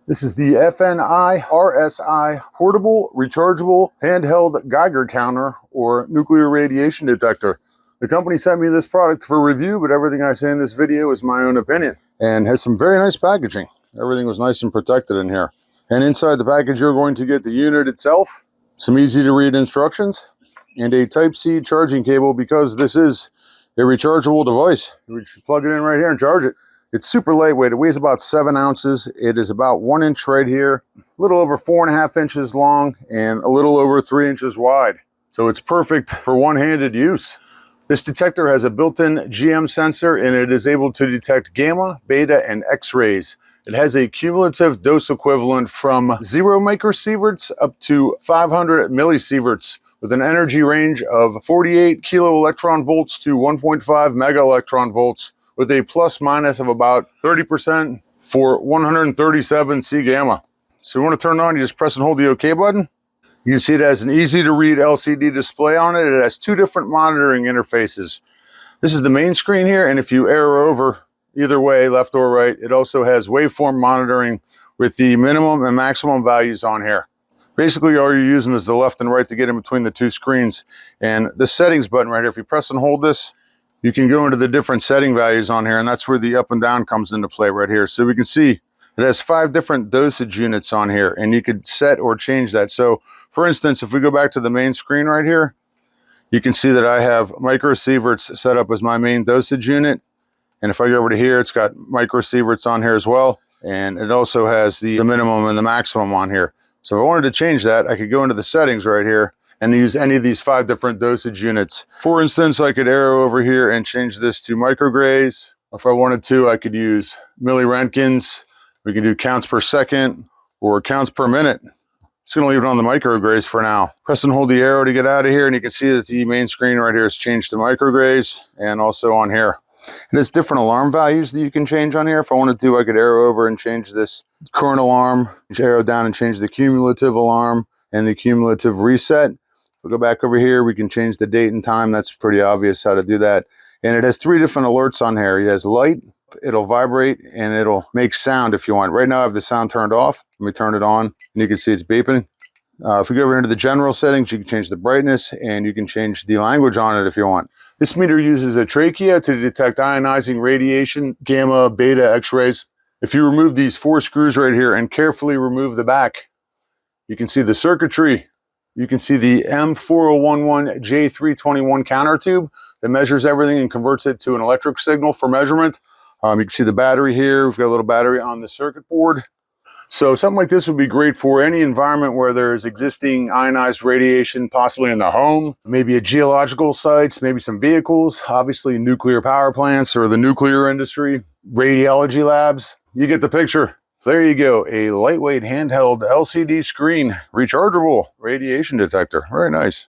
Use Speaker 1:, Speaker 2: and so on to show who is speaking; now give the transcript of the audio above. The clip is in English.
Speaker 1: This is the FNIRSI Portable Rechargeable Handheld Geiger Counter or Nuclear Radiation Detector. The company sent me this product for review, but everything I say in this video is my own opinion and has some very nice packaging. Everything was nice and protected in here. And inside the package, you're going to get the unit itself, some easy to read instructions, and a Type-C charging cable because this is a rechargeable device. You should plug it in right here and charge it. It's super lightweight. It weighs about 7 ounces. It is about 1 inch right here, a little over 4.5 inches long and a little over 3 inches wide. So it's perfect for one-handed use. This detector has a built-in GM sensor and it is able to detect gamma, beta, and X-rays. It has a cumulative dose equivalent from 0 microsieverts up to 500 millisieverts with an energy range of 48 kilo electron volts to 1.5 mega electron volts, with a plus minus of about 30% for 137 C gamma. So you want to turn it on, you just press and hold the OK button. You can see it has an easy to read LCD display on it. It has 2 different monitoring interfaces. This is the main screen here, and if you arrow over either way, left or right, it also has waveform monitoring with the minimum and maximum values on here. Basically, all you're using is the left and right to get in between the 2 screens. And the settings button right here, if you press and hold this, you can go into the different setting values on here, and that's where the up and down comes into play right here. So we can see it has 5 different dosage units on here, and you could set or change that. So for instance, if we go back to the main screen right here, you can see that I have microsieverts set up as my main dosage unit. And if I go over to here, it's got microsieverts on here as well. And it also has the minimum and the maximum on here. So if I wanted to change that, I could go into the settings right here and use any of these 5 different dosage units. For instance, I could arrow over here and change this to micrograys. If I wanted to, I could use milliroentgens. We can do counts per second or counts per minute. Just gonna leave it on the micrograys for now. Press and hold the arrow to get out of here, and you can see that the main screen right here is changed to micrograys, and also on here. It has different alarm values that you can change on here. If I wanted to, I could arrow over and change this current alarm, arrow down and change the cumulative alarm and the cumulative reset. We'll go back over here, we can change the date and time. That's pretty obvious how to do that. And it has 3 different alerts on here. It has light, it'll vibrate, and it'll make sound if you want. Right now I have the sound turned off. Let me turn it on, and you can see it's beeping. If we go over into the general settings, you can change the brightness, and you can change the language on it if you want. This meter uses a trachea to detect ionizing radiation, gamma, beta, X-rays. If you remove these 4 screws right here and carefully remove the back, you can see the circuitry. You can see the M4011J321 counter tube that measures everything and converts it to an electric signal for measurement. You can see the battery here. We've got a little battery on the circuit board. So something like this would be great for any environment where there's existing ionized radiation, possibly in the home, maybe at geological sites, maybe some vehicles, obviously nuclear power plants or the nuclear industry, radiology labs. You get the picture. There you go, a lightweight handheld LCD screen rechargeable radiation detector. Very nice.